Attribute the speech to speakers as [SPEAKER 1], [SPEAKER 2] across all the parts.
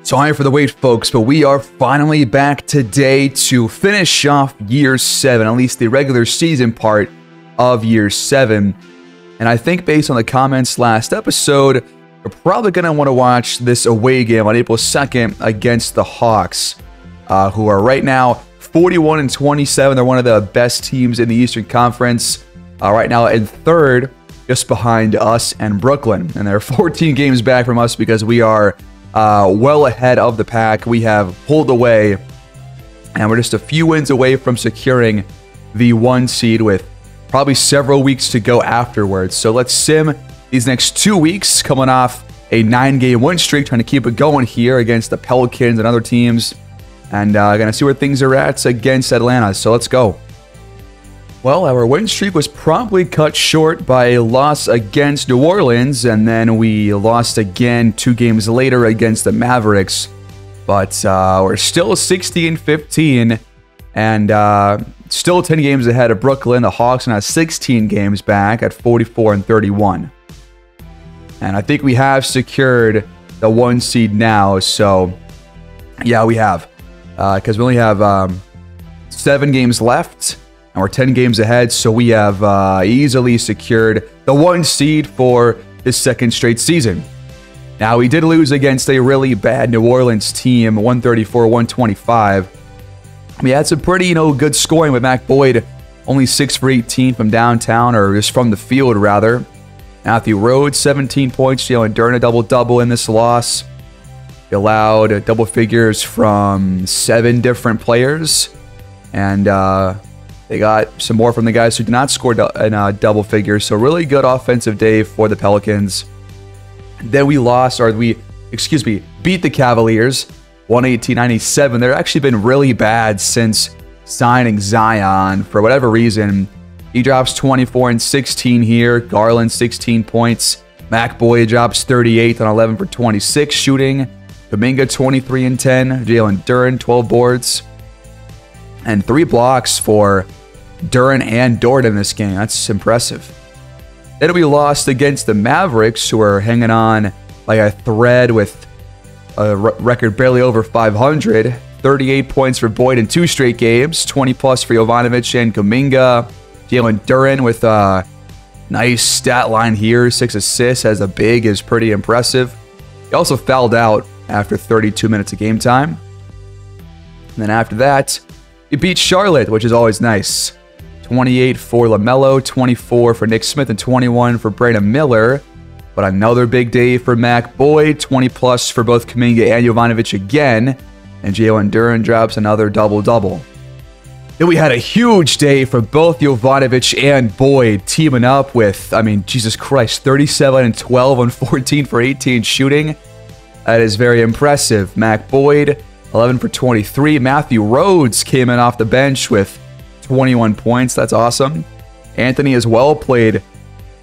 [SPEAKER 1] Sorry for the wait, folks, but we are finally back today to finish off Year 7, at least the regular season part of Year 7. And I think based on the comments last episode, you're probably going to want to watch this away game on April 2nd against the Hawks, who are right now 41-27. They're one of the best teams in the Eastern Conference. Right now in third, just behind us and Brooklyn. And they're 14 games back from us because we are well ahead of the pack. We have pulled away, and we're just a few wins away from securing the 1 seed with probably several weeks to go afterwards. So let's sim these next 2 weeks, coming off a 9-game win streak, trying to keep it going here against the Pelicans and other teams, and gonna see where things are at against Atlanta. So let's go. Well, our win streak was promptly cut short by a loss against New Orleans, and then we lost again 2 games later against the Mavericks. But we're still 60-15, and still 10 games ahead of Brooklyn. The Hawks are now 16 games back at 44-31. And I think we have secured the 1 seed now. So, yeah, we have. Because we only have 7 games left. And we're 10 games ahead, so we have easily secured the 1 seed for this second straight season. Now, we did lose against a really bad New Orleans team, 134-125. We had some pretty, good scoring with Mac Boyd, only 6 for 18 from downtown, or just from the field, rather. Matthew Rhodes, 17 points, and Duren a double-double in this loss. We allowed double figures from 7 different players, and they got some more from the guys who did not score in double figures. So really good offensive day for the Pelicans. Then we beat the Cavaliers 118-97. They've actually been really bad since signing Zion for whatever reason. He drops 24 and 16 here. Garland 16 points. Mac Boyd drops 38 on 11 for 26 shooting. Kuminga 23 and 10. Jalen Duren 12 boards. And 3 blocks for Duren and Dort in this game. That's impressive. Then we lost against the Mavericks, who are hanging on like a thread with a record barely over 500. 38 points for Boyd in 2 straight games. 20-plus for Jovanovic and Kuminga. Jalen Duren with a nice stat line here. 6 assists as a big is pretty impressive. He also fouled out after 32 minutes of game time. And then after that, we beat Charlotte, which is always nice. 28 for LaMelo, 24 for Nick Smith, and 21 for Brandon Miller. But another big day for Mac Boyd, 20-plus for both Kuminga and Jovanovic again. And Jalen Duren drops another double-double. Then we had a huge day for both Jovanovic and Boyd, teaming up with, Jesus Christ, 37 and 12 on 14 for 18 shooting. That is very impressive. Mac Boyd, 11 for 23. Matthew Rhodes came in off the bench with 21 points. That's awesome. Anthony as well played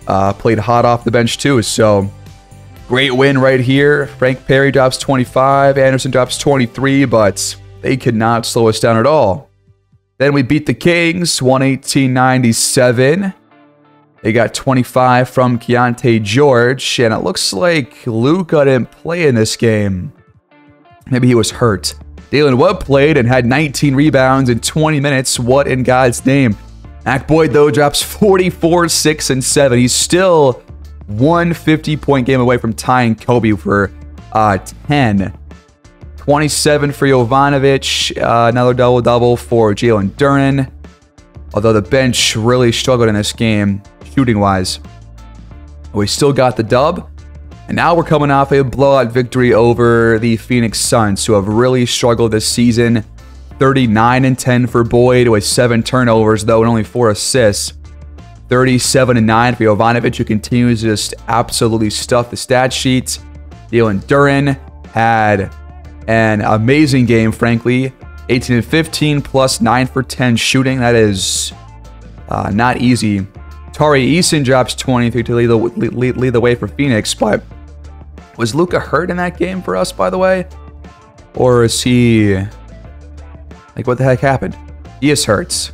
[SPEAKER 1] hot off the bench too. So great win right here. Frank Perry drops 25. Anderson drops 23, but they could not slow us down at all. Then we beat the Kings 118-97. They got 25 from Keontae George, and it looks like Luka didn't play in this game. Maybe he was hurt. Dalen Webb played and had 19 rebounds in 20 minutes. What in God's name? Mac Boyd, though, drops 44, 6, and 7. He's still 150-point game away from tying Kobe for 10. 27 for Jovanovic. Another double-double for Jalen Duren. Although the bench really struggled in this game, shooting-wise. We still got the dub. And now we're coming off a blowout victory over the Phoenix Suns, who have really struggled this season. 39 and 10 for Boyd with 7 turnovers, though, and only 4 assists. 37 and 9 for Jovanovic, who continues to just absolutely stuff the stat sheet. Jalen Duren had an amazing game, frankly. 18 and 15 plus 9 for 10 shooting. That is not easy. Tari Eason drops 23 to lead the way for Phoenix, but was Luka hurt in that game for us, by the way? Or is he... Like, what the heck happened? He is hurt.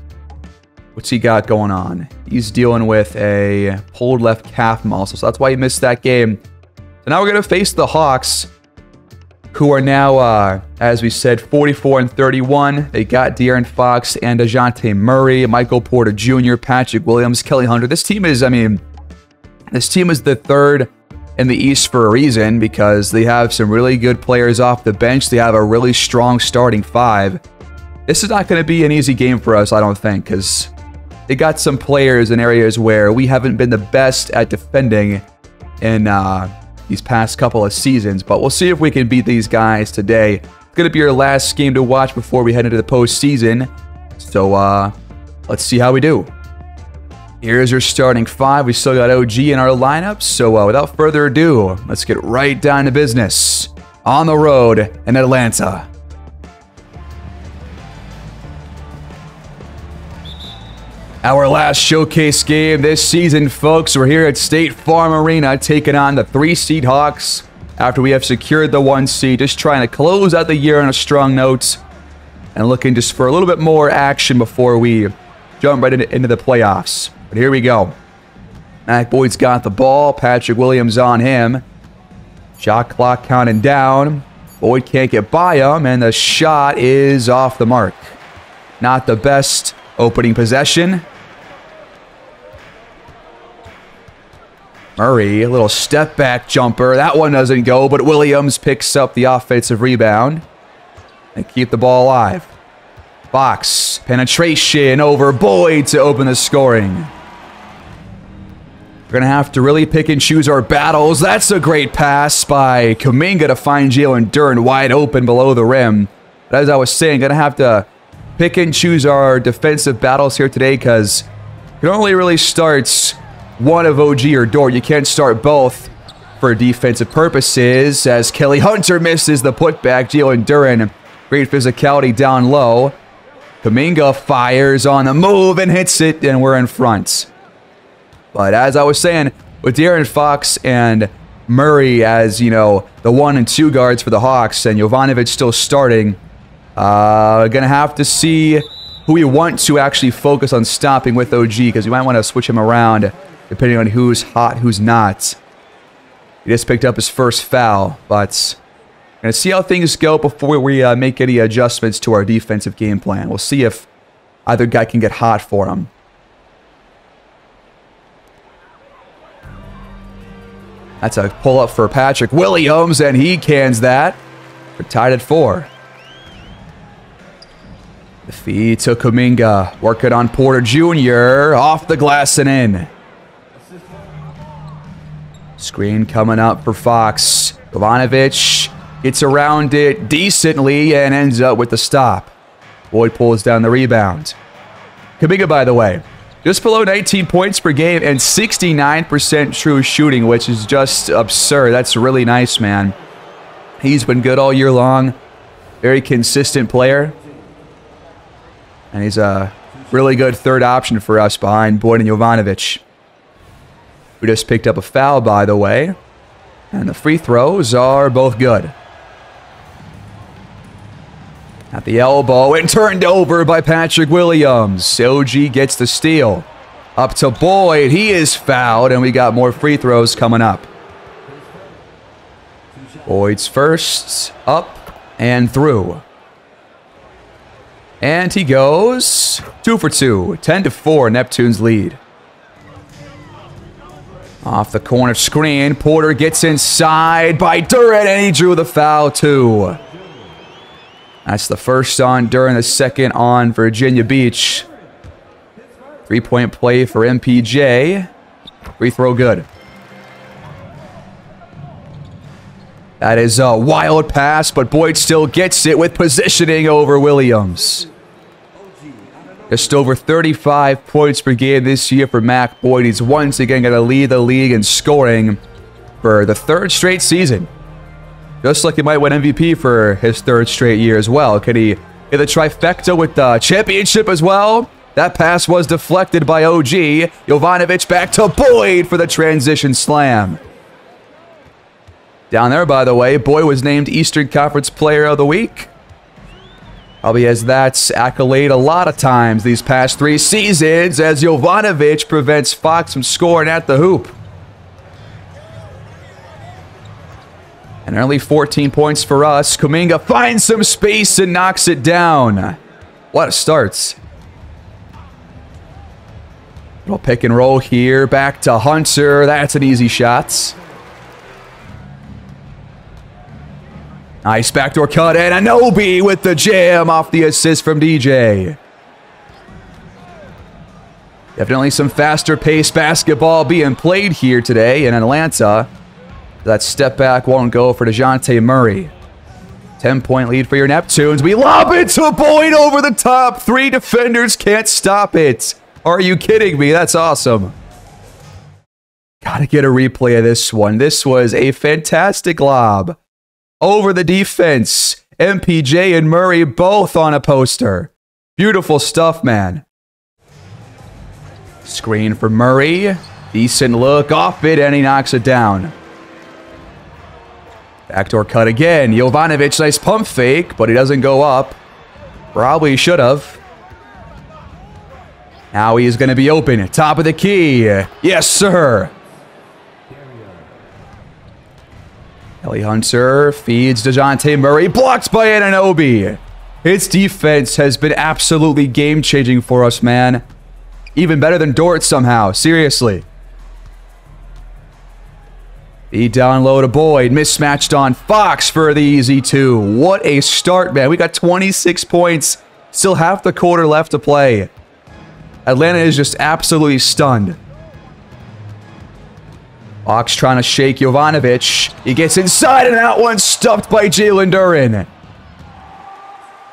[SPEAKER 1] What's he got going on? He's dealing with a pulled left calf muscle, so that's why he missed that game. So now we're going to face the Hawks, who are now, as we said, 44 and 31. They got De'Aaron Fox and DeJounte Murray, Michael Porter Jr., Patrick Williams, Kelly Hunter. This team is, this team is the third in the East for a reason, because they have some really good players off the bench. They have a really strong starting five. This is not going to be an easy game for us, I don't think, because they got some players in areas where we haven't been the best at defending in these past couple of seasons. But we'll see if we can beat these guys today. It's going to be our last game to watch before we head into the postseason. So let's see how we do. Here's your starting five. We still got OG in our lineup. So without further ado, let's get right down to business on the road in Atlanta. Our last showcase game this season, folks. We're here at State Farm Arena taking on the 3-seed Hawks after we have secured the 1 seed. Just trying to close out the year on a strong note and looking just for a little bit more action before we jump right into the playoffs. But here we go. Mac Boyd's got the ball. Patrick Williams on him. Shot clock counting down. Boyd can't get by him, and the shot is off the mark. Not the best opening possession. Murray, a little step back jumper. That one doesn't go, but Williams picks up the offensive rebound and keep the ball alive. Fox, penetration over Boyd to open the scoring. We're going to have to really pick and choose our battles. That's a great pass by Kuminga to find Jalen Duren wide open below the rim. But as I was saying, going to have to pick and choose our defensive battles here today, because you can only really start one of OG or Dort. You can't start both for defensive purposes, as Kelly Hunter misses the putback. Jalen Duren, great physicality down low. Kuminga fires on the move and hits it, and we're in front. But as I was saying, with De'Aaron Fox and Murray as, you know, the 1 and 2 guards for the Hawks, and Jovanovic still starting, gonna have to see who we want to actually focus on stopping with OG, because we might want to switch him around depending on who's hot, who's not. He just picked up his first foul, but gonna see how things go before we make any adjustments to our defensive game plan. We'll see if either guy can get hot for him. That's a pull-up for Patrick Williams, and he cans that. We're tied at 4. The feed to Kuminga. Working on Porter Jr. Off the glass and in. Screen coming up for Fox. Jovanovic gets around it decently and ends up with the stop. Boyd pulls down the rebound. Kuminga, by the way, just below 19 points per game and 69% true shooting, which is just absurd. That's really nice, man. He's been good all year long. Very consistent player. And he's a really good third option for us behind Boyd and Jovanovic. We just picked up a foul, by the way. And the free throws are both good. At the elbow and turned over by Patrick Williams. OG gets the steal. Up to Boyd. He is fouled, and we got more free throws coming up. Boyd's first, up and through. And he goes 2 for 2. 10-4, Neptunes lead. Off the corner screen, Porter gets inside by Duren, and he drew the foul too. That's the first on Duren, the second on Virginia Beach. 3-point play for MPJ. Free throw good. That is a wild pass, but Boyd still gets it with positioning over Williams. Just over 35 points per game this year for Mac Boyd. He's once again going to lead the league in scoring for the 3rd straight season. Just like he might win MVP for his 3rd straight year as well. Can he get the trifecta with the championship as well? That pass was deflected by OG. Jovanovic back to Boyd for the transition slam. Down there, by the way, Boyd was named Eastern Conference Player of the Week. Probably has that accolade a lot of times these past 3 seasons, as Jovanovic prevents Fox from scoring at the hoop. And only 14 points for us. Kuminga finds some space and knocks it down. What a start. Little pick and roll here. Back to Hunter. That's an easy shot. Nice backdoor cut. And Anunoby with the jam off the assist from DJ. Definitely some faster-paced basketball being played here today in Atlanta. That step back won't go for DeJounte Murray. 10-point lead for your Neptunes. We lob it to Boyd over the top. 3 defenders can't stop it. Are you kidding me? That's awesome. Gotta get a replay of this one. This was a fantastic lob. Over the defense. MPJ and Murray both on a poster. Beautiful stuff, man. Screen for Murray. Decent look off it, and he knocks it down. Backdoor cut again. Jovanovic, nice pump fake, but he doesn't go up. Probably should have. Now he's going to be open. Top of the key. Yes, sir. Kelly Hunter feeds DeJounte Murray. Blocked by Anunoby. His defense has been absolutely game-changing for us, man. Even better than Dort somehow. Seriously. Feed down low to Boyd. Mismatched on Fox for the easy 2. What a start, man. We got 26 points. Still half the quarter left to play. Atlanta is just absolutely stunned. Fox trying to shake Jovanovic. He gets inside, and that one's stuffed by Jalen Duren.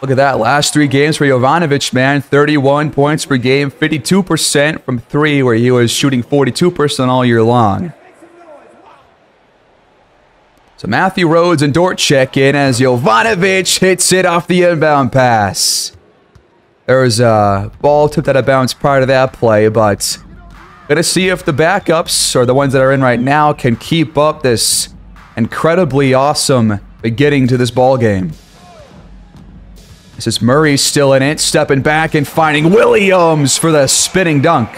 [SPEAKER 1] Look at that. Last 3 games for Jovanovic, man. 31 points per game. 52% from 3, where he was shooting 42% all year long. So Matthew Rhodes and Dort check in as Jovanovic hits it off the inbound pass. There was a ball tipped out of bounds prior to that play, but gonna see if the backups, or the ones that are in right now, can keep up this incredibly awesome beginning to this ball game. This is Murray still in it, stepping back and finding Williams for the spinning dunk.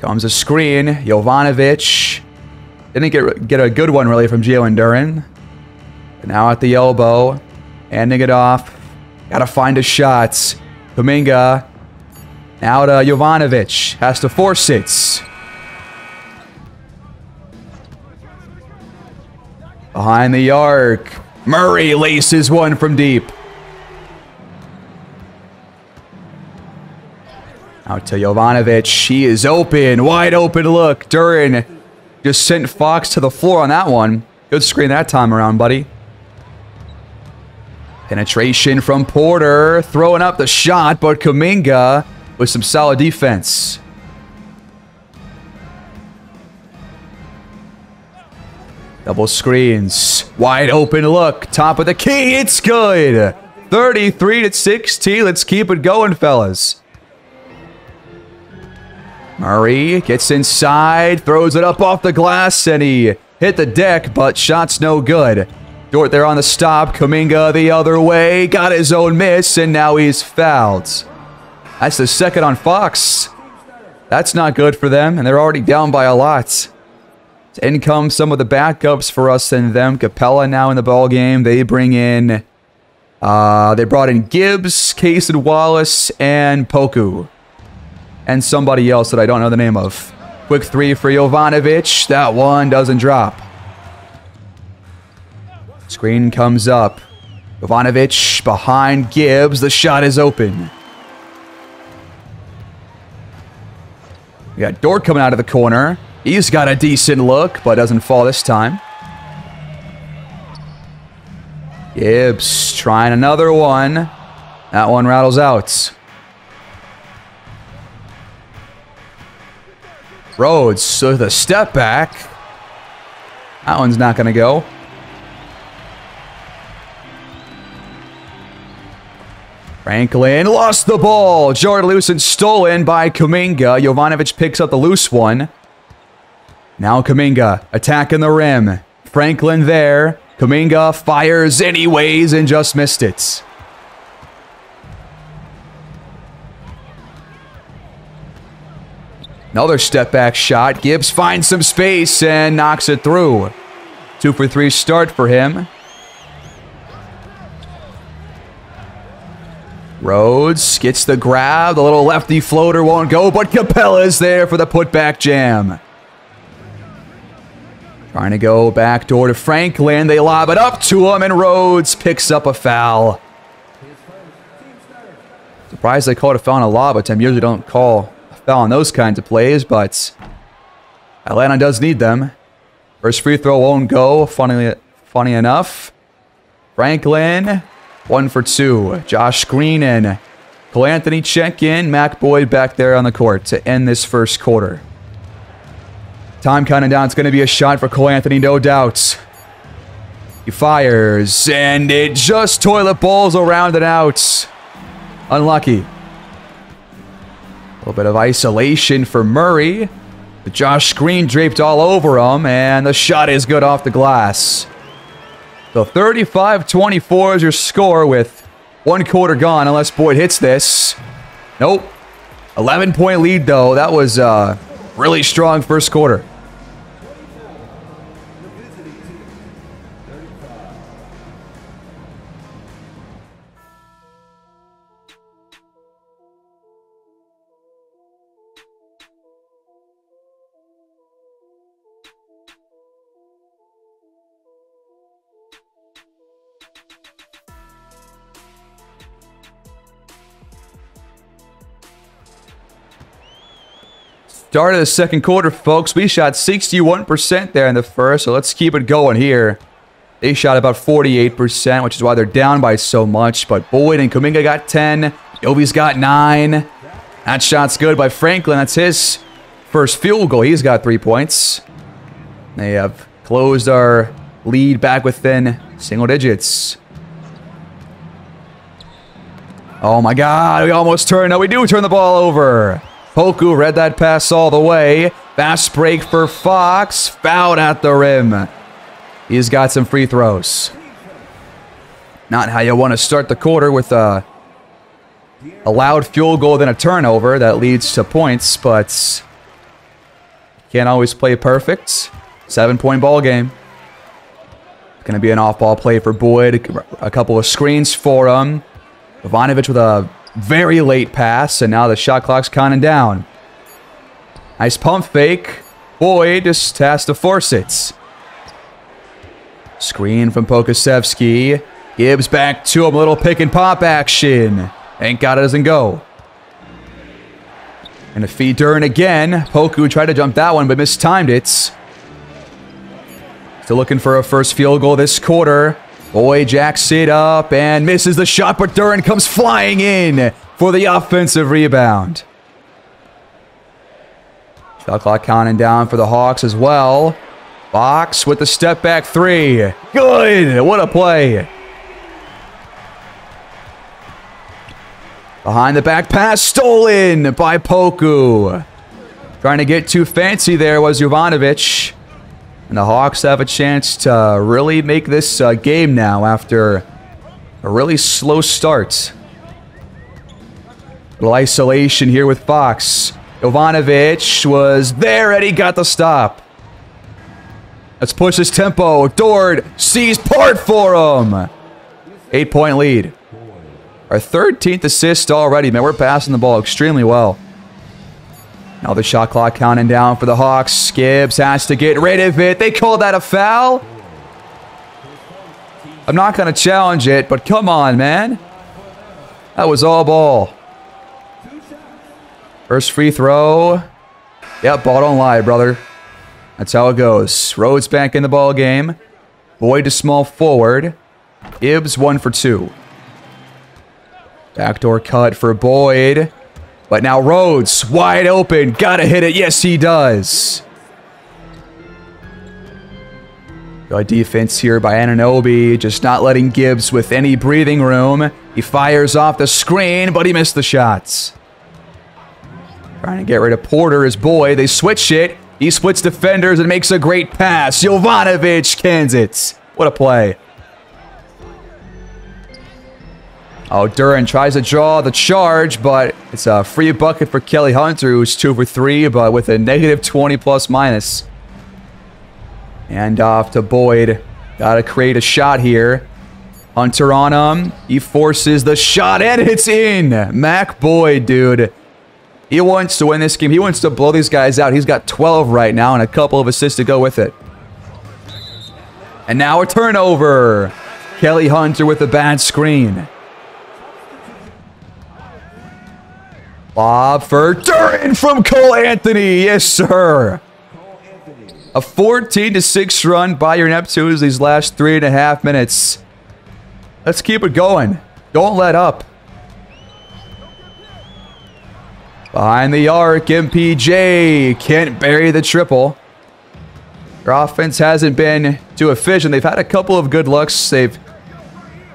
[SPEAKER 1] Comes a screen. Jovanovic didn't get a good one really from Jalen Duren. But now at the elbow, handing it off. Gotta find a shot. Kuminga. Now to Jovanovic. Has to force it. Behind the arc. Murray laces one from deep. Out to Jovanovic. He is open. Wide open look. Duren just sent Fox to the floor on that one. Good screen that time around, buddy. Penetration from Porter. Throwing up the shot, but Kuminga with some solid defense. Double screens. Wide open look. Top of the key. It's good. 33-16. Let's keep it going, fellas. Murray gets inside. Throws it up off the glass, and he hit the deck, but shot's no good. Dort there on the stop. Kuminga the other way. Got his own miss, and now he's fouled. That's the second on Fox. That's not good for them, and they're already down by a lot. In come some of the backups for us and them. Capella now in the ball game. They bring in, they brought in Gibbs, Case and Wallace, and Poku. And somebody else that I don't know the name of. Quick 3 for Jovanovic. That one doesn't drop. Screen comes up. Jovanovic behind Gibbs. The shot is open. We got Dort coming out of the corner. He's got a decent look, but doesn't fall this time. Gibbs trying another one. That one rattles out. Rhodes with a step back. That one's not going to go. Franklin lost the ball. Jordan loose and stolen by Kuminga. Jovanovic picks up the loose one. Now Kuminga attacking the rim. Franklin there. Kuminga fires anyways and just missed it. Another step back shot. Gibbs finds some space and knocks it through. 2 for 3 start for him. Rhodes gets the grab. The little lefty floater won't go, but Capella's there for the putback jam. Trying to go back door to Franklin. They lob it up to him, and Rhodes picks up a foul. Surprised they called a foul on a lob attempt. Usually don't call a foul on those kinds of plays, but Atlanta does need them. First free throw won't go, funny enough. Franklin, 1 for 2. Josh Green and Cole Anthony check in. Mac Boyd back there on the court to end this first quarter. Time counting down. It's going to be a shot for Cole Anthony, no doubt. He fires, and it just toilet bowls around and out. Unlucky. A little bit of isolation for Murray. But Josh Green draped all over him, and the shot is good off the glass. So 35-24 is your score with 1 quarter gone, unless Boyd hits this. Nope. 11-point lead, though. That was a really strong first quarter. Start of the second quarter, folks. We shot 61% there in the first, so let's keep it going here. They shot about 48%, which is why they're down by so much. But Boyd and Kuminga got 10. Ovi's got 9. That shot's good by Franklin. That's his first field goal. He's got 3 points. They have closed our lead back within single digits. Oh my God, we almost turned. No, we do turn the ball over. Poku read that pass all the way. Fast break for Fox. Fouled at the rim. He's got some free throws. Not how you want to start the quarter with a loud field goal, then a turnover that leads to points, but can't always play perfect. 7-point ball game. Going to be an off-ball play for Boyd. A couple of screens for him. Ivanovic with a very late pass, and now the shot clock's counting down. Nice pump fake. Boyd just has to force it. Screen from Pokusevski. Gibbs back to him. Little pick and pop action. Thank God it doesn't go. And a feed Duren again. Poku tried to jump that one, but mistimed it. Still looking for a first field goal this quarter. Boyd jacks it up and misses the shot, but Duren comes flying in for the offensive rebound. Shot clock counting down for the Hawks as well. Fox with the step back 3. Good! What a play. Behind the back pass, stolen by Poku. Trying to get too fancy there was Jovanovic. And the Hawks have a chance to really make this game now after a really slow start. Little isolation here with Fox. Jovanovic was there and he got the stop. Let's push this tempo. Dort sees part for him. 8-point lead. Our 13th assist already, man. We're passing the ball extremely well. Now the shot clock counting down for the Hawks. Gibbs has to get rid of it. They call that a foul? I'm not going to challenge it, but come on, man. That was all ball. First free throw. Yep, ball don't lie, brother. That's how it goes. Rhodes back in the ball game. Boyd to small forward. Gibbs 1 for 2. Backdoor cut for Boyd. But now Rhodes, wide open. Gotta hit it. Yes, he does. Good defense here by Anunoby. Just not letting Gibbs with any breathing room. He fires off the screen, but he missed the shots. Trying to get rid of Porter is Boyd. They switch it. He splits defenders and makes a great pass. Jovanovic cans it. What a play. Oh, Duran tries to draw the charge, but it's a free bucket for Kelly Hunter, who's 2 for 3, but with a negative 20 plus minus. And off to Boyd. Got to create a shot here. Hunter on him. He forces the shot, and it's in. Mac Boyd, dude. He wants to win this game. He wants to blow these guys out. He's got 12 right now and a couple of assists to go with it. And now a turnover. Kelly Hunter with a bad screen. Bob for Duran from Cole Anthony. Yes, sir. A 14-6 run by your Neptunes these last 3.5 minutes. Let's keep it going. Don't let up. Behind the arc, MPJ can't bury the triple. Their offense hasn't been too efficient. They've had a couple of good looks. They've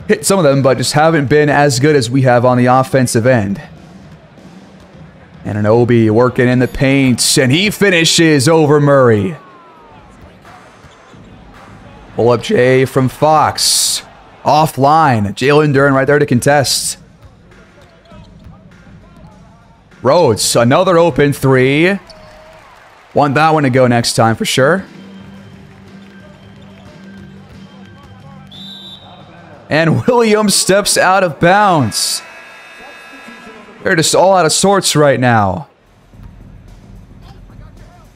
[SPEAKER 1] hit some of them, but just haven't been as good as we have on the offensive end. And an Obi working in the paint, and he finishes over Murray. Pull up Jay from Fox. Offline. Jalen Duran right there to contest. Rhodes, another open three. Want that one to go next time for sure. And Williams steps out of bounds. They're just all out of sorts right now.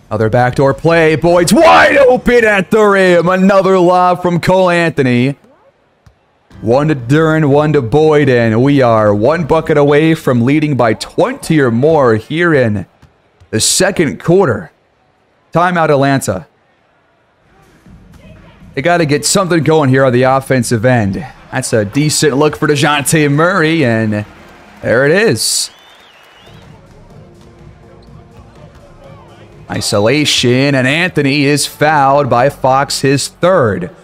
[SPEAKER 1] Another backdoor play. Boyd's wide open at the rim. Another lob from Cole Anthony. 1 to Duran, 1 to Boyd, and we are 1 bucket away from leading by 20 or more here in the second quarter. Timeout, Atlanta. They got to get something going here on the offensive end. That's a decent look for DeJounte Murray, and there it is. Isolation, and Anthony is fouled by Fox, his third.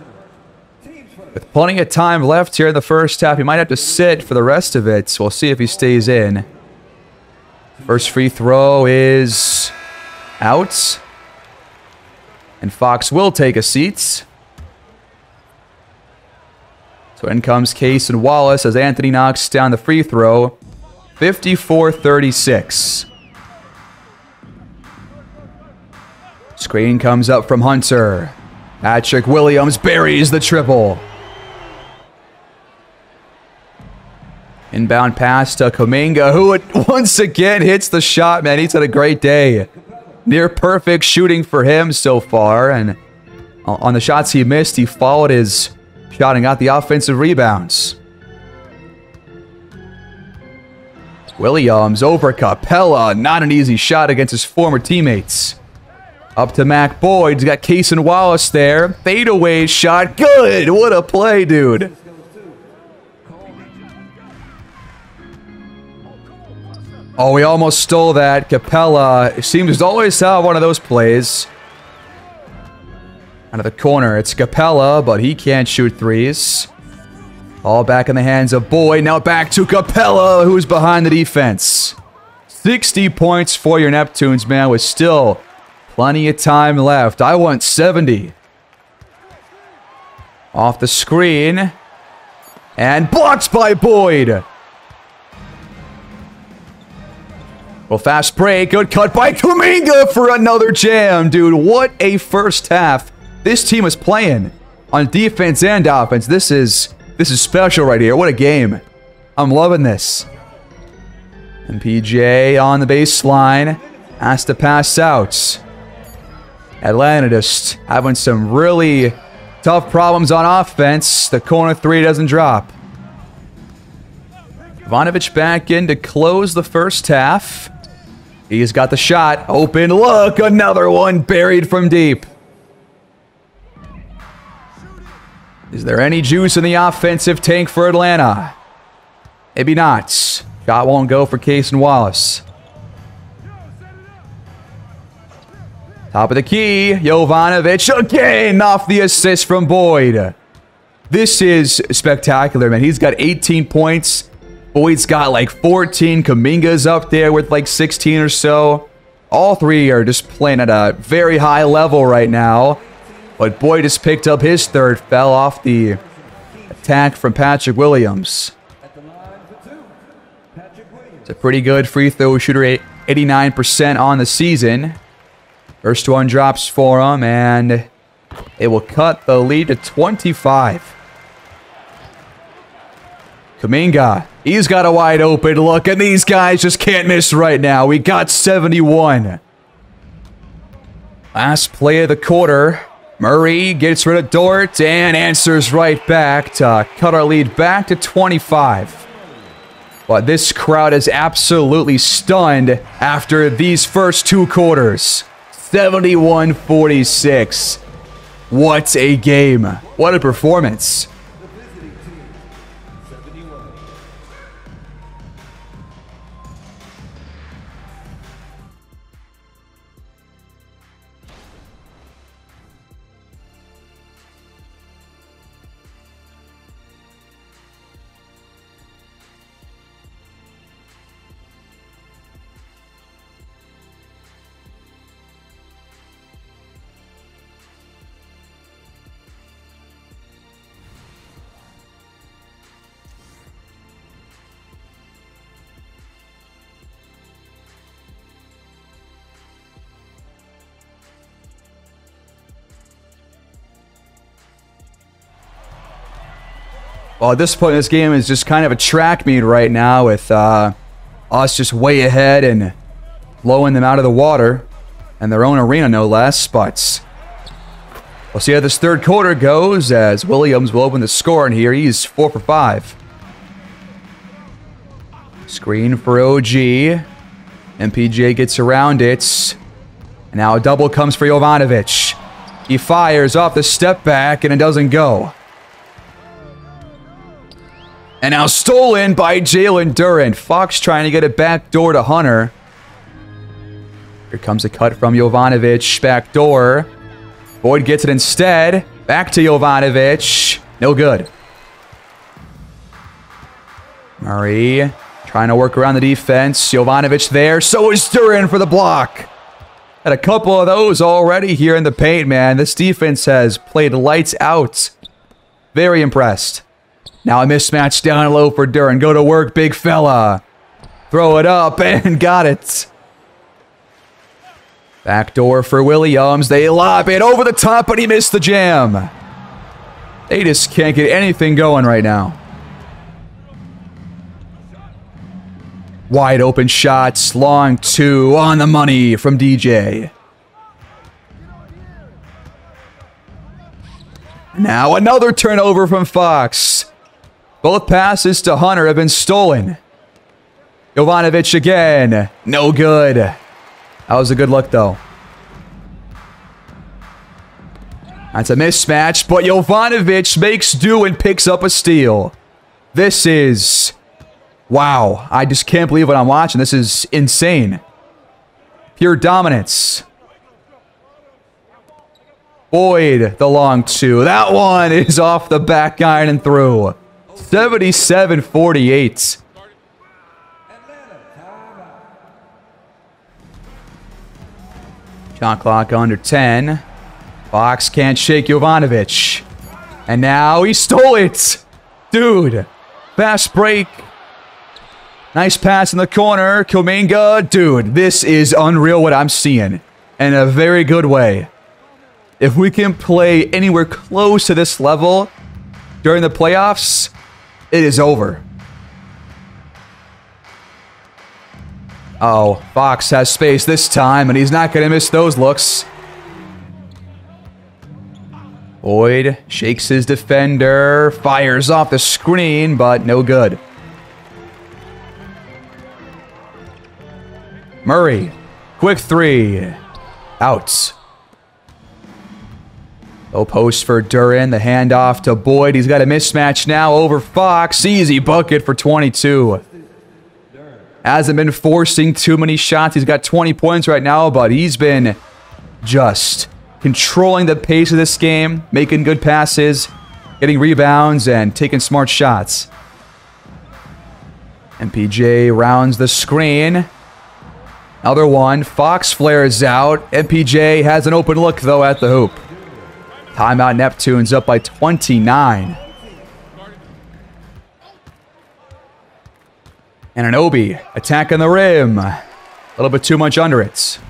[SPEAKER 1] With plenty of time left here in the first half, he might have to sit for the rest of it. So we'll see if he stays in. First free throw is out. And Fox will take a seat. So in comes Case and Wallace as Anthony knocks down the free throw. 54-36. Screen comes up from Hunter. Patrick Williams buries the triple. Inbound pass to Kuminga, who once again hits the shot, man. He's had a great day. Near perfect shooting for him so far. And on the shots he missed, he followed his shot and got the offensive rebounds. Williams over Capella. Not an easy shot against his former teammates. Up to Mac Boyd. He's got Case and Wallace there. Fadeaway shot. Good. What a play, dude. Oh, we almost stole that. Capella seems to always have one of those plays. Out of the corner, it's Capella, but he can't shoot threes. All back in the hands of Boyd. Now back to Capella, who's behind the defense. 60 points for your Neptunes, man, with still plenty of time left. I want 70. Off the screen. And blocked by Boyd. Well, fast break. Good cut by Kuminga for another jam. Dude, what a first half this team is playing on defense and offense. This is special right here. What a game. I'm loving this. And PJ on the baseline. Has to pass out. Atlanta just having some really tough problems on offense. The corner three doesn't drop. Ivanovic back in to close the first half. He's got the shot. Open look. Another one buried from deep. Is there any juice in the offensive tank for Atlanta? Maybe not. Shot won't go for Case and Wallace. Top of the key. Jovanovic again off the assist from Boyd. This is spectacular, man. He's got 18 points. Boyd's got like 14. Kuminga's up there with like 16 or so. All three are just playing at a very high level right now. But Boyd just picked up his third. Fell off the attack from Patrick Williams. It's a pretty good free throw shooter rate, 89% on the season. First one drops for him, and it will cut the lead to 25. Kuminga, he's got a wide open look, and these guys just can't miss right now. We got 71. Last play of the quarter. Murray gets rid of Dort and answers right back to cut our lead back to 25. But this crowd is absolutely stunned after these first 2 quarters. 71-46. What a game. What a performance. Well, at this point in this game is just kind of a track meet right now with us just way ahead and blowing them out of the water and their own arena, no less. But we'll see how this third quarter goes as Williams will open the score in here. He's 4 for 5. Screen for OG. MPJ gets around it. And now a double comes for Jovanovic. He fires off the step back and it doesn't go. And now stolen by Jalen Duren. Fox trying to get it back door to Hunter. Here comes a cut from Jovanovic. Back door. Boyd gets it instead. Back to Jovanovic. No good. Murray trying to work around the defense. Jovanovic there. So is Duren for the block. Had a couple of those already here in the paint, man. This defense has played lights out. Very impressed. Now a mismatch down low for Duren. Go to work, big fella. Throw it up and got it. Backdoor for Williams. They lob it over the top, but he missed the jam. They just can't get anything going right now. Wide open shots. Long 2 on the money from DJ. Now another turnover from Fox. Both passes to Hunter have been stolen. Jovanovic again. No good. That was a good look, though. That's a mismatch, but Jovanovic makes do and picks up a steal. This is... wow. I just can't believe what I'm watching. This is insane. Pure dominance. Boyd, the long 2. That one is off the back iron and through. 77-48. Shot clock under 10. Fox can't shake Jovanovic. And now he stole it. Dude. Fast break. Nice pass in the corner. Kuminga. Dude, this is unreal what I'm seeing. In a very good way. If we can play anywhere close to this level during the playoffs, it is over. Oh, Fox has space this time, and he's not going to miss those looks. Boyd shakes his defender, fires off the screen, but no good. Murray, quick 3. Out. Low post for Duren. The handoff to Boyd. He's got a mismatch now over Fox. Easy bucket for 22. Hasn't been forcing too many shots. He's got 20 points right now, but he's been just controlling the pace of this game, making good passes, getting rebounds, and taking smart shots. MPJ rounds the screen. Another one. Fox flares out. MPJ has an open look, though, at the hoop. Timeout Neptunes up by 29. And an Obi attacking the rim. A little bit too much under it.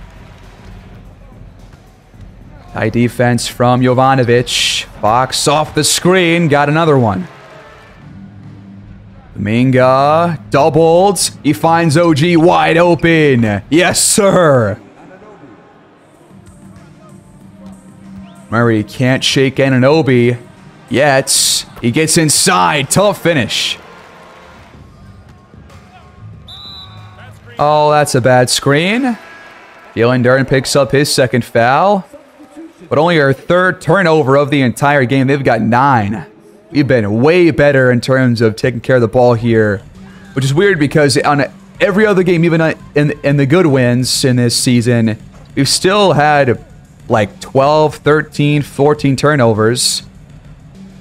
[SPEAKER 1] High defense from Jovanovic. Fox off the screen. Got another one. Kuminga doubled. He finds OG wide open. Yes, sir. Murray can't shake Anunoby yet. He gets inside. Tough finish. Oh, that's a bad screen. Jalen Duren picks up his second foul. But only our third turnover of the entire game. They've got 9. We've been way better in terms of taking care of the ball here. Which is weird because on every other game, even in the good wins in this season, we've still had like 12, 13, 14 turnovers.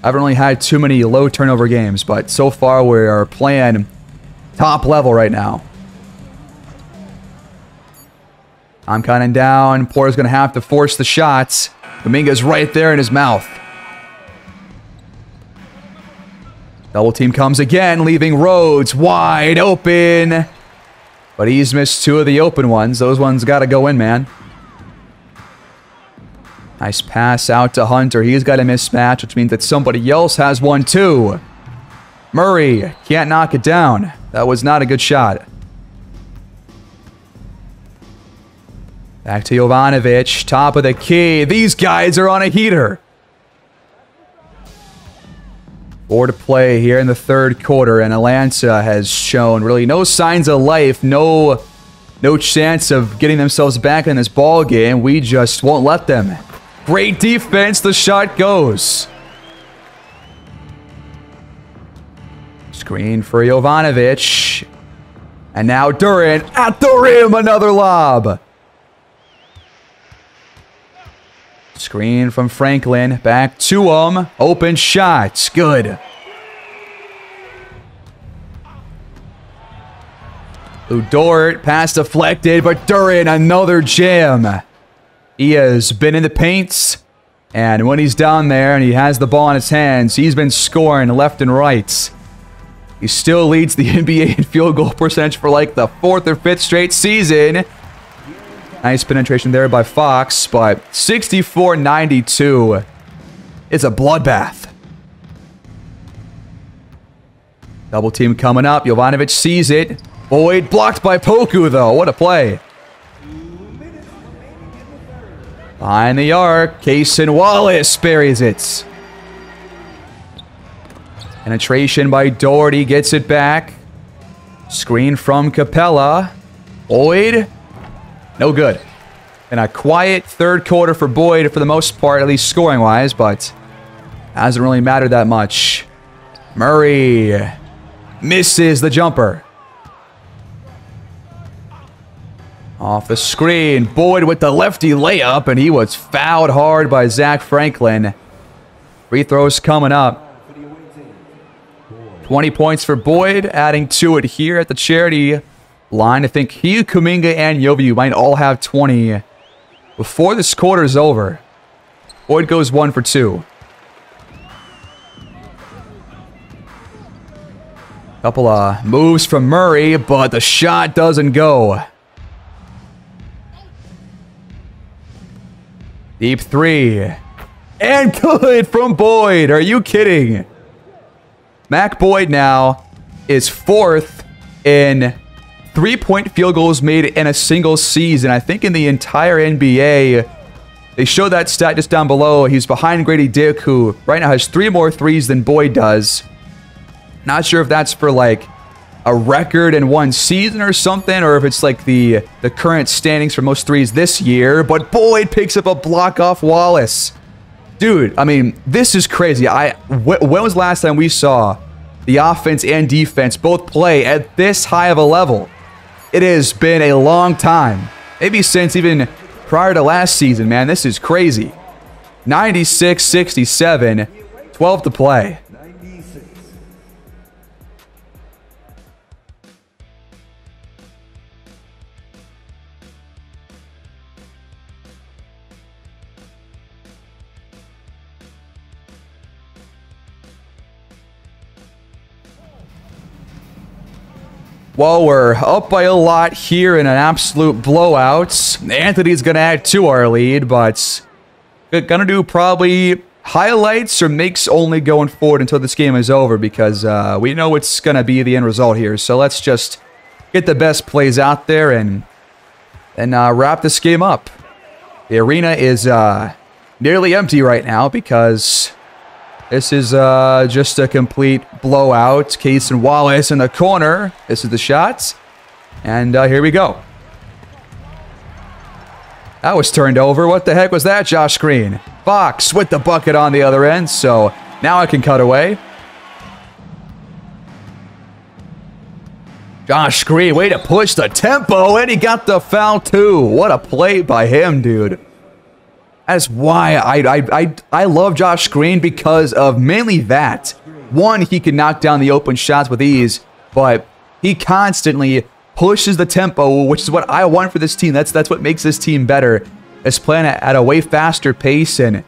[SPEAKER 1] I haven't really had too many low turnover games, but so far we are playing top level right now. I'm counting down. Porter's going to have to force the shots. Kuminga's right there in his mouth. Double team comes again, leaving Rhodes wide open. But he's missed 2 of the open ones. Those ones got to go in, man. Nice pass out to Hunter. He's got a mismatch, which means that somebody else has one too. Murray can't knock it down. That was not a good shot. Back to Jovanovic, top of the key. These guys are on a heater. 4 to play here in the third quarter, and Atlanta has shown really no signs of life, no chance of getting themselves back in this ball game. We just won't let them. Great defense, the shot goes. Screen for Jovanovic. And now Duren at the rim, another lob. Screen from Franklin, back to him. Open shots, good. Dort, pass deflected, but Duren, another jam. He has been in the paints, and when he's down there and he has the ball in his hands, he's been scoring left and right. He still leads the NBA in field goal percentage for like the 4th or 5th straight season. Nice penetration there by Fox, but 64-92. It's a bloodbath. Double team coming up. Jovanovic sees it. Boyd blocked by Poku, though. What a play. Behind the arc. Cason Wallace buries it. Penetration by Doherty. Gets it back. Screen from Capella. Boyd. No good. And a quiet third quarter for Boyd for the most part, at least scoring-wise, but hasn't really mattered that much. Murray misses the jumper. Off the screen. Boyd with the lefty layup, and he was fouled hard by Zach Franklin. Free throws coming up. 20 points for Boyd, adding to it here at the charity line. I think he, Kuminga, and Jovic might all have 20 before this quarter is over. Boyd goes 1 for 2. Couple of moves from Murray, but the shot doesn't go. Deep 3. And good from Boyd. Are you kidding? Mac Boyd now is 4th in 3-point field goals made in a single season. I think in the entire NBA. They show that stat just down below. He's behind Grady Dick, who right now has 3 more threes than Boyd does. Not sure if that's for like a record in one season or something, or if it's like the current standings for most threes this year. But Boyd picks up a block off Wallace. Dude, I mean, this is crazy. When was the last time we saw the offense and defense both play at this high of a level? It has been a long time. Maybe since even prior to last season, man. This is crazy. 96-67, 12 to play. Well, we're up by a lot here in an absolute blowout. Anthony's going to add to our lead, but going to do probably highlights or makes only going forward until this game is over because we know it's going to be the end result here. So let's just get the best plays out there and wrap this game up. The arena is nearly empty right now because this is just a complete blowout. Case and Wallace in the corner. This is the shot. And here we go. That was turned over. What the heck was that, Josh Green? Fox with the bucket on the other end. So now I can cut away. Josh Green, way to push the tempo. And he got the foul too. What a play by him, dude. That's why I love Josh Green because of mainly that. One, he can knock down the open shots with ease, but he constantly pushes the tempo, which is what I want for this team. That's what makes this team better, is playing at a way faster pace and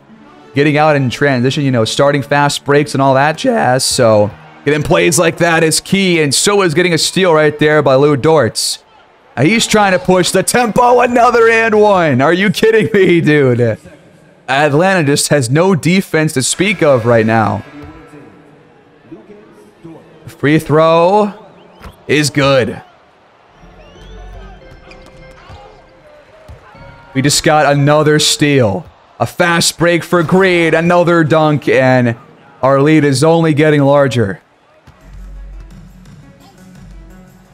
[SPEAKER 1] getting out in transition, you know, starting fast breaks and all that jazz. So getting plays like that is key, and so is getting a steal right there by Lou Dortz. He's trying to push the tempo. Another and one. Are you kidding me, dude? Atlanta just has no defense to speak of right now. Free throw is good. We just got another steal. A fast break for Green. Another dunk, and our lead is only getting larger.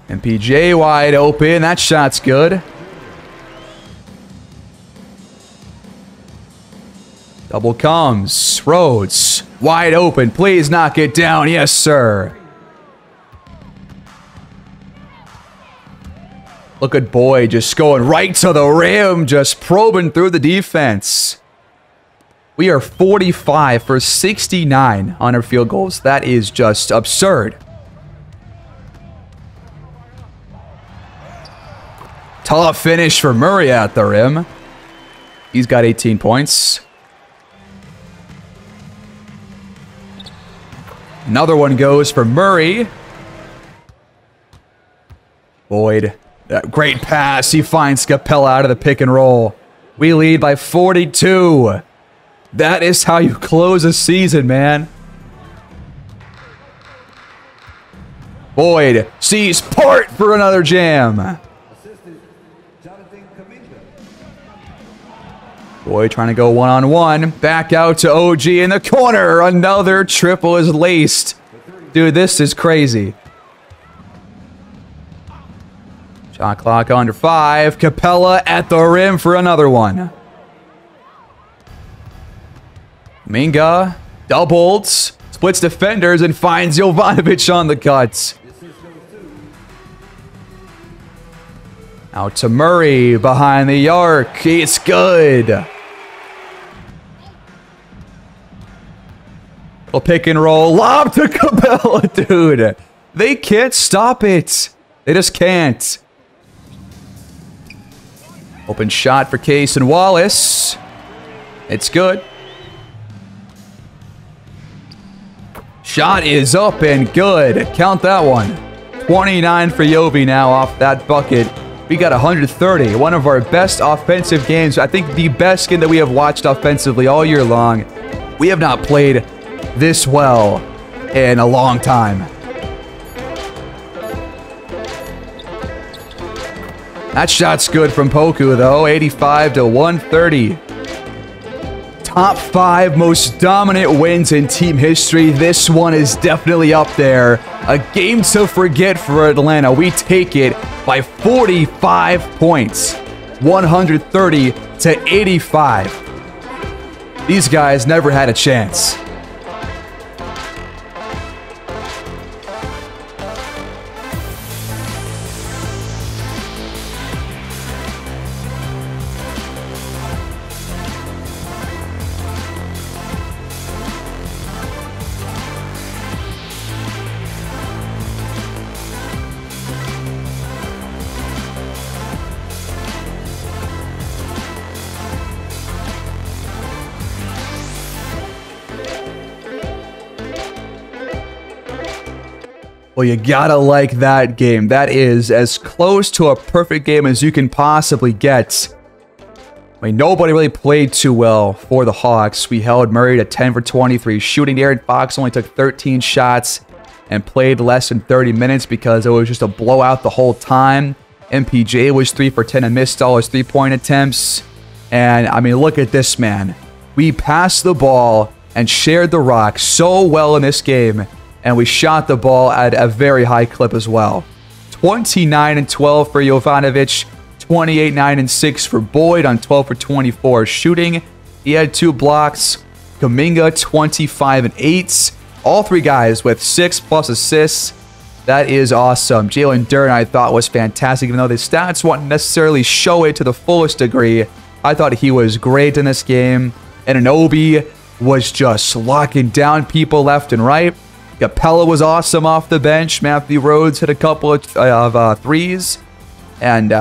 [SPEAKER 1] MPJ wide open. That shot's good. Double comes. Rhodes wide open. Please knock it down. Yes, sir. Look at Boyd just going right to the rim. Just probing through the defense. We are 45 for 69 on our field goals. That is just absurd. Tough finish for Murray at the rim. He's got 18 points. Another one goes for Murray. Boyd. Great pass. He finds Capella out of the pick and roll. We lead by 42. That is how you close a season, man. Boyd sees Part for another jam. Boyd trying to go one-on-one. Back out to OG in the corner. Another triple is laced. Dude, this is crazy. Shot clock under 5. Capella at the rim for another one. Minga doubled. Splits defenders and finds Jovanovic on the cuts. Out to Murray behind the arc. It's good. A pick and roll. Lob to Capella, dude. They can't stop it. They just can't. Open shot for Case and Wallace. It's good. Shot is up and good. Count that one. 29 for Yovi now off that bucket. We got 130. One of our best offensive games. I think the best game that we have watched offensively all year long. We have not played this well in a long time. That shot's good from Poku, though. 85 to 130. Top 5 most dominant wins in team history. This one is definitely up there. A game to forget for Atlanta. We take it by 45 points. 130 to 85. These guys never had a chance. Well, you gotta like that game. That is as close to a perfect game as you can possibly get. I mean, nobody really played too well for the Hawks. We held Murray to 10 for 23 shooting. Aaron Fox only took 13 shots and played less than 30 minutes because it was just a blowout the whole time. MPJ was 3 for 10 and missed all his three-point attempts. And, I mean, look at this, man. We passed the ball and shared the rock so well in this game. And we shot the ball at a very high clip as well. 29 and 12 for Jovanovic. 28, 9, and 6 for Boyd on 12 for 24 shooting. He had 2 blocks. Kuminga, 25 and 8. All 3 guys with 6+ assists. That is awesome. Jalen Duren, I thought, was fantastic. Even though the stats won't necessarily show it to the fullest degree, I thought he was great in this game. And Anunoby was just locking down people left and right. Capella was awesome off the bench. Matthew Rhodes hit a couple of threes. And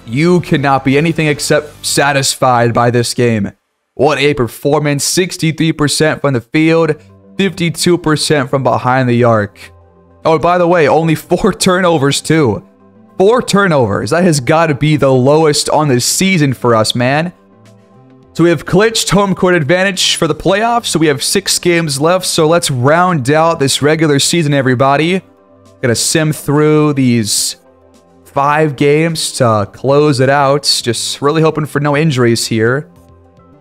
[SPEAKER 1] you cannot be anything except satisfied by this game. What a performance. 63% from the field, 52% from behind the arc. Oh, by the way, only 4 turnovers too. 4 turnovers. That has got to be the lowest on the season for us, man. So we have clinched home court advantage for the playoffs. So we have 6 games left. So let's round out this regular season, everybody. Gonna sim through these 5 games to close it out. Just really hoping for no injuries here.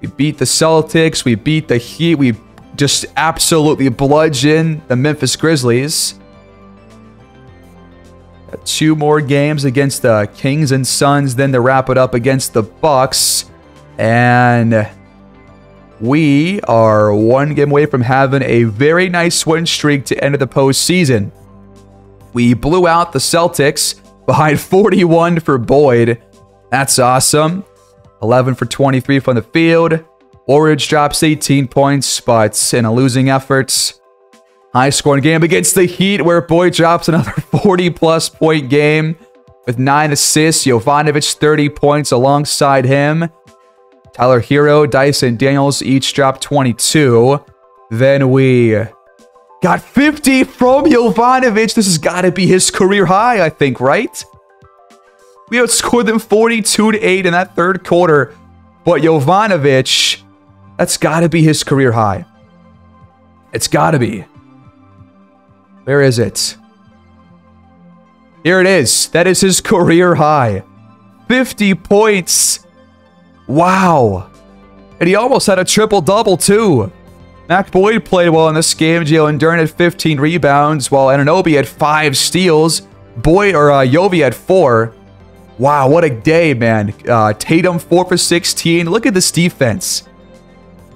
[SPEAKER 1] We beat the Celtics. We beat the Heat. We just absolutely bludgeoned the Memphis Grizzlies. Got 2 more games against the Kings and Suns, then to wrap it up against the Bucks. And we are 1 game away from having a very nice win streak to end of the postseason. We blew out the Celtics behind 41 for Boyd. That's awesome. 11 for 23 from the field. Orridge drops 18 points, but in a losing effort. High-scoring game against the Heat, where Boyd drops another 40-plus point game with 9 assists. Jovanovic 30 points alongside him. Tyler Hero, Dyson Daniels each dropped 22. Then we got 50 from Jovanovic. This has got to be his career high, I think, right? We outscored them 42-8 in that 3rd quarter. But Jovanovic, that's got to be his career high. It's got to be. Where is it? Here it is. That is his career high. 50 points. Wow. And he almost had a triple-double, too. Mac Boyd played well in this game. Jalen Duren had 15 rebounds, while Anunoby had 5 steals. Yovi had 4. Wow, what a day, man. Tatum 4 for 16. Look at this defense.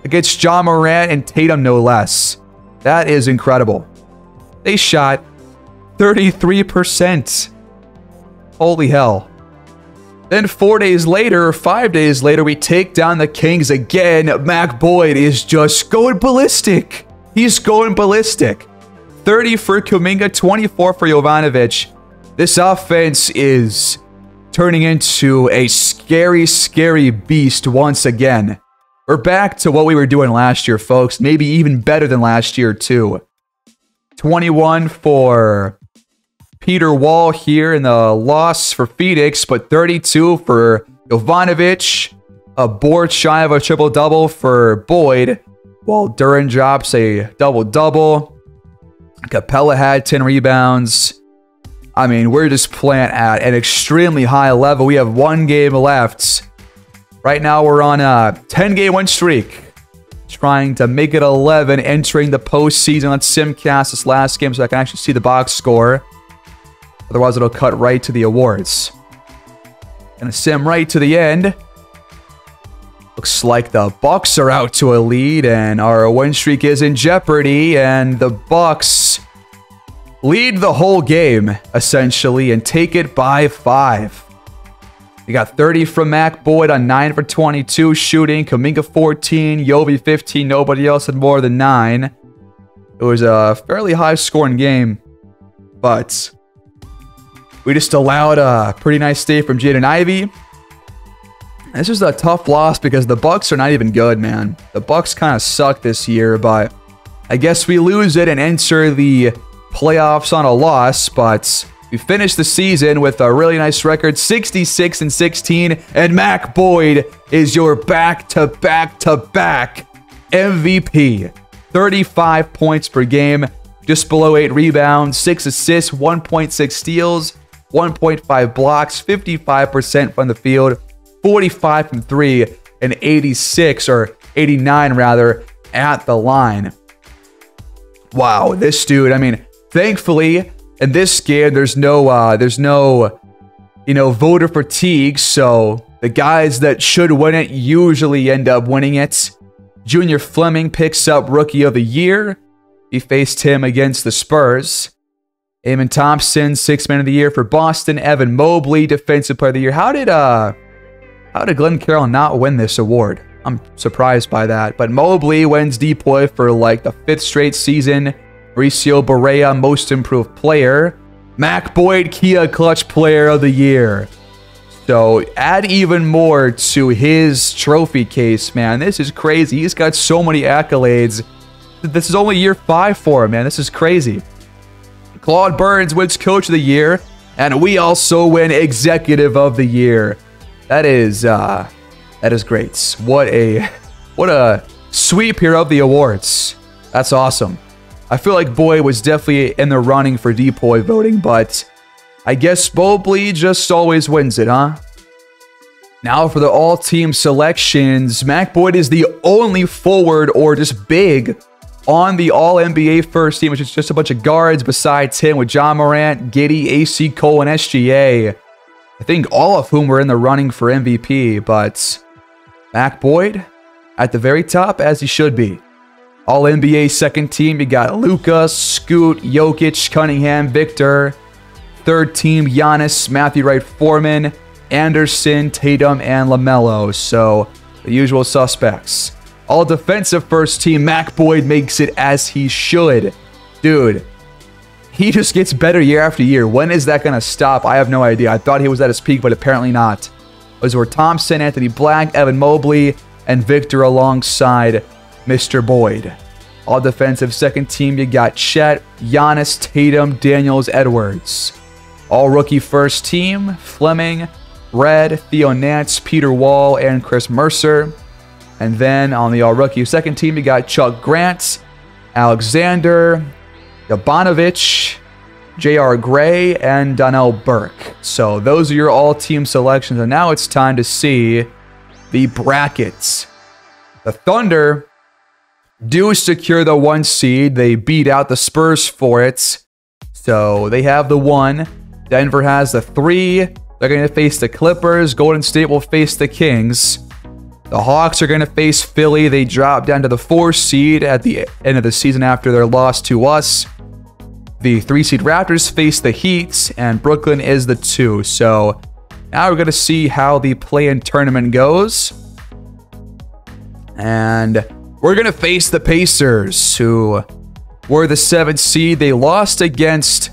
[SPEAKER 1] Against Ja Morant and Tatum, no less. That is incredible. They shot 33%. Holy hell. Then 4 days later, or 5 days later, we take down the Kings again. Mac Boyd is just going ballistic. He's going ballistic. 30 for Kuminga, 24 for Jovanovic. This offense is turning into a scary, scary beast once again. We're back to what we were doing last year, folks. Maybe even better than last year, too. 21 for Peter Wall here in the loss for Phoenix, but 32 for Jovanovic. A board shy of a triple-double for Boyd, while Duren drops a double-double. Capella had 10 rebounds. I mean, we're just playing at an extremely high level. We have 1 game left. Right now, we're on a 10-game win streak. Trying to make it 11, entering the postseason. Let's simcast this last game so I can actually see the box score. Otherwise, it'll cut right to the awards. Gonna sim right to the end. Looks like the Bucks are out to a lead, and our win streak is in jeopardy. And the Bucks lead the whole game, essentially, and take it by 5. We got 30 from Mac Boyd on 9 for 22 shooting. Kuminga 14, Yovi 15. Nobody else had more than 9. It was a fairly high-scoring game, but we just allowed a pretty nice day from Jaden Ivey. This is a tough loss because the Bucks are not even good, man. The Bucks kind of suck this year, but I guess we lose it and enter the playoffs on a loss, but we finished the season with a really nice record, 66-16, and Mac Boyd is your back-to-back-to-back MVP. 35 points per game, just below 8 rebounds, 6 assists, 1.6 steals, 1.5 blocks, 55% from the field, 45 from 3, and 86 or 89 rather at the line. Wow, this dude, I mean, thankfully in this game there's no voter fatigue, so the guys that should win it usually end up winning it. Junior Fleming picks up Rookie of the Year. He faced him against the Spurs. Amen Thompson, 6th Man of the Year for Boston. Evan Mobley, Defensive Player of the Year. How did Glenn Carroll not win this award? I'm surprised by that. But Mobley wins DPOY for like the 5th straight season. Mauricio Barea, Most Improved Player. Mac Boyd, Kia Clutch Player of the Year. So add even more to his trophy case, man. This is crazy. He's got so many accolades. This is only year 5 for him, man. This is crazy. Claude Burns wins Coach of the Year, and we also win Executive of the Year. That is great. What a sweep here of the awards. That's awesome. I feel like Boyd was definitely in the running for DPOY voting, but I guess Mobley just always wins it, huh? Now for the all-team selections, Mac Boyd is the only forward or just big on the All-NBA first team, which is just a bunch of guards besides him with John Morant, Giddey, AC Cole, and SGA. I think all of whom were in the running for MVP, but Mac Boyd at the very top, as he should be. All-NBA second team, you got Luka, Scoot, Jokic, Cunningham, Victor. Third team, Giannis, Matthew Wright Foreman, Anderson, Tatum, and LaMelo. So, the usual suspects. All defensive first team, Mac Boyd makes it as he should. Dude, he just gets better year after year. When is that going to stop? I have no idea. I thought he was at his peak, but apparently not. Those were Thompson, Anthony Black, Evan Mobley, and Victor alongside Mr. Boyd. All defensive second team, you got Chet, Giannis, Tatum, Daniels, Edwards. All rookie first team, Fleming, Red, Theo Nance, Peter Wall, and Chris Mercer. And then on the all-rookie second team, you got Chuck Grant, Alexander, Yabanovich, J.R. Gray, and Donnell Burke. So those are your all-team selections. And now it's time to see the brackets. The Thunder do secure the 1 seed. They beat out the Spurs for it. So they have the 1. Denver has the 3. They're going to face the Clippers. Golden State will face the Kings. The Hawks are going to face Philly. They drop down to the 4 seed at the end of the season after their loss to us. The 3 seed Raptors face the Heat, and Brooklyn is the 2. So now we're going to see how the play-in tournament goes. And we're going to face the Pacers, who were the 7th seed. They lost against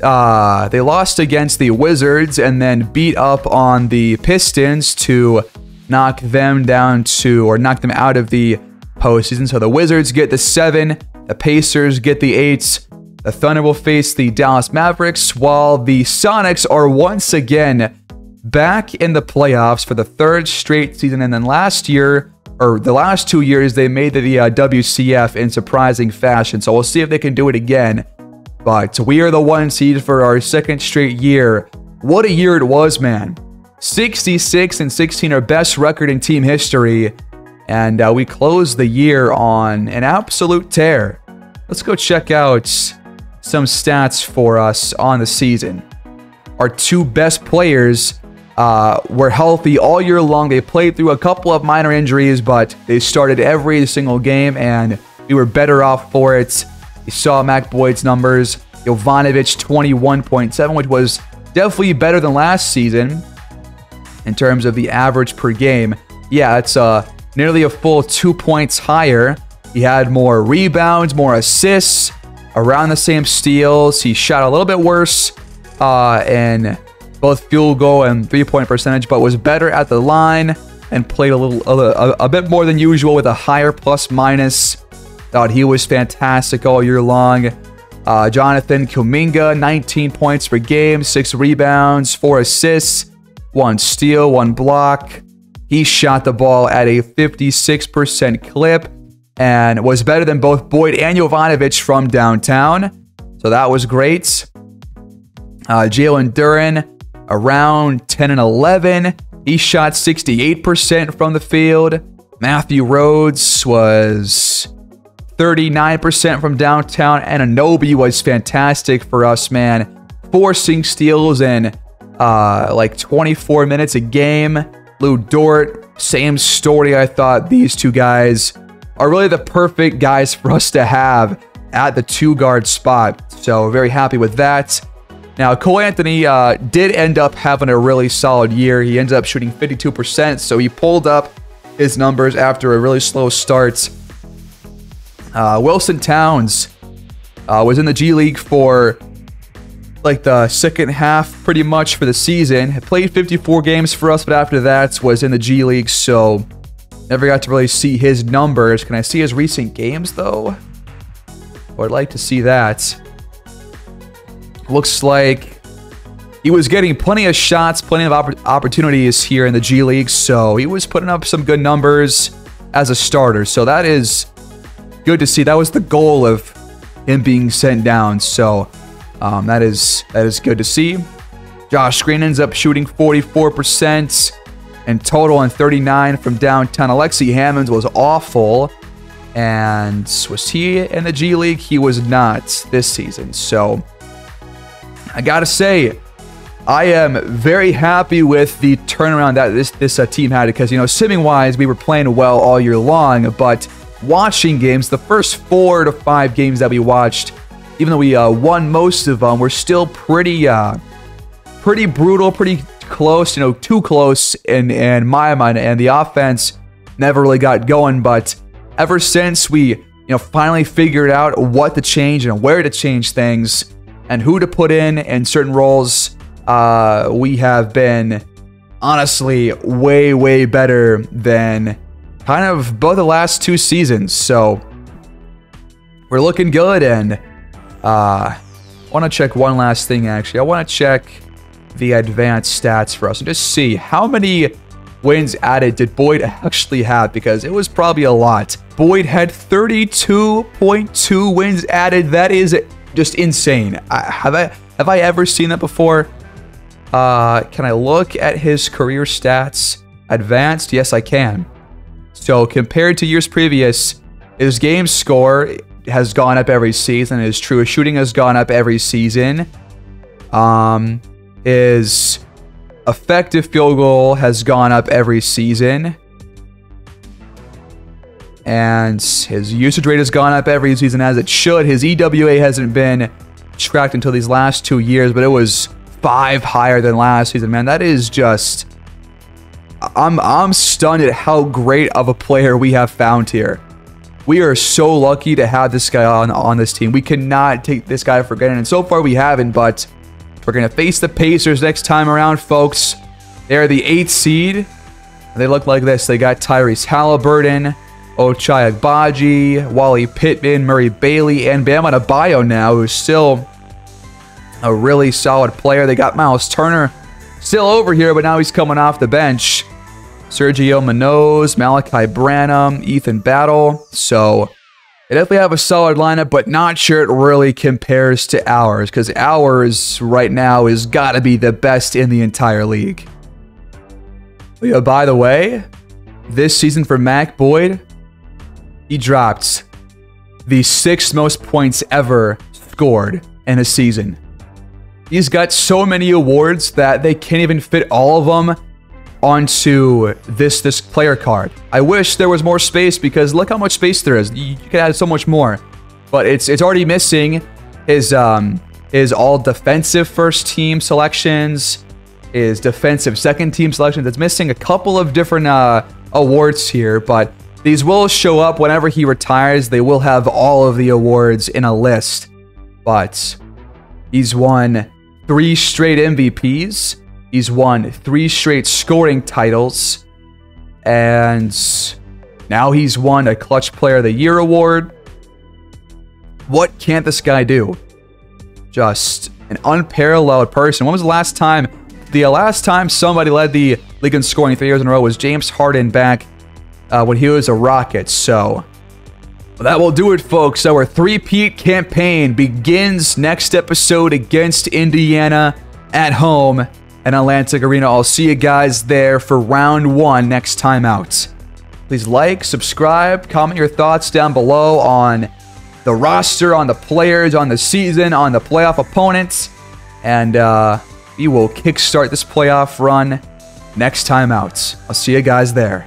[SPEAKER 1] the Wizards and then beat up on the Pistons to knock them down to, or knock them out of the postseason. So the Wizards get the 7, the Pacers get the 8. The Thunder will face the Dallas Mavericks, while the Sonics are once again back in the playoffs for the 3rd straight season. And then last year, or the last 2 years, they made the WCF in surprising fashion. So we'll see if they can do it again. But we are the 1 seed for our 2nd straight year. What a year it was, man. 66-16, our best record in team history. And we closed the year on an absolute tear. Let's go check out some stats for us on the season. Our 2 best players were healthy all year long. They played through a couple of minor injuries, but they started every single game, and we were better off for it. You saw Mac Boyd's numbers. Jovanovic, 21.7, which was definitely better than last season in terms of the average per game. Yeah, it's nearly a full 2 points higher. He had more rebounds, more assists, around the same steals. He shot a little bit worse in both field goal and 3-point percentage, but was better at the line and played a bit more than usual with a higher plus minus. Thought he was fantastic all year long. Jonathan Kuminga, 19 points per game, 6 rebounds, 4 assists, 1 steal, 1 block. He shot the ball at a 56% clip and was better than both Boyd and Jovanovic from downtown. So that was great. Jalen Duren, around 10 and 11. He shot 68% from the field. Matthew Rhodes was 39% from downtown. And Anunoby was fantastic for us, man. Forcing steals in like 24 minutes a game. Lou Dort, same story. I thought these two guys are really the perfect guys for us to have at the 2-guard spot. So very happy with that. Now, Cole Anthony did end up having a really solid year. He ended up shooting 52%, so he pulled up his numbers after a really slow start. Wilson Towns was in the G League for like the second half pretty much for the season. He played 54 games for us, but after that was in the G League, so never got to really see his numbers. Can I see his recent games, though? I'd like to see that. Looks like he was getting plenty of shots, plenty of opportunities here in the G League, so he was putting up some good numbers as a starter. So that is good to see. That was the goal of him being sent down, so that is good to see. Josh Green ends up shooting 44% in total and 39 from downtown. Alexi Hammonds was awful, and was he in the G League? He was not this season, so I gotta say, I am very happy with the turnaround that this team had, because, you know, simming-wise, we were playing well all year long, but watching games, the first 4 to 5 games that we watched, even though we won most of them, were still pretty brutal, pretty close, you know, too close in my mind, and the offense never really got going. But ever since we, you know, finally figured out what to change and where to change things and who to put in certain roles, we have been honestly way better than kind of both the last 2 seasons. So we're looking good, and I want to check one last thing, actually. I want to check the advanced stats for us and just see how many wins added did Boyd actually have, because it was probably a lot. Boyd had 32.2 wins added. That is just insane. Have I ever seen that before? Can I look at his career stats? Advanced? Yes, I can. So compared to years previous, his game score has gone up every season. His true shooting has gone up every season. His effective field goal has gone up every season. And his usage rate has gone up every season, as it should. His EWA hasn't been tracked until these last 2 years, but it was 5 higher than last season, man. That is just... I'm stunned at how great of a player we have found here. We are so lucky to have this guy on this team. We cannot take this guy for granted, and so far we haven't, but we're going to face the Pacers next time around, folks. They're the 8th seed. They look like this. They got Tyrese Halliburton, Ochai Agbaji, Wally Pittman, Murray Bailey, and Bam Adebayo now, who's still a really solid player. They got Miles Turner still over here, but now he's coming off the bench. Sergio Munoz, Malachi Branham, Ethan Battle. So they definitely have a solid lineup, but not sure it really compares to ours, because ours right now is got to be the best in the entire league. But yeah, by the way, this season for Mac Boyd, he dropped the 6th most points ever scored in a season. He's got so many awards that they can't even fit all of them onto this player card. I wish there was more space, because look how much space there is. You could add so much more, but it's already missing his all defensive first team selections, his defensive second team selections. It's missing a couple of different awards here, but these will show up whenever he retires. They will have all of the awards in a list, but he's won 3 straight MVPs. He's won 3 straight scoring titles. And now he's won a Clutch Player of the Year award. What can't this guy do? Just an unparalleled person. When was the last time? The last time somebody led the league in scoring 3 years in a row was James Harden back when he was a Rocket. So that will do it, folks. Our three-peat campaign begins next episode against Indiana at home at Atlantic Arena. I'll see you guys there for round 1 next time out. Please like, subscribe, comment your thoughts down below on the roster, on the players, on the season, on the playoff opponents. And we will kickstart this playoff run next time out. I'll see you guys there.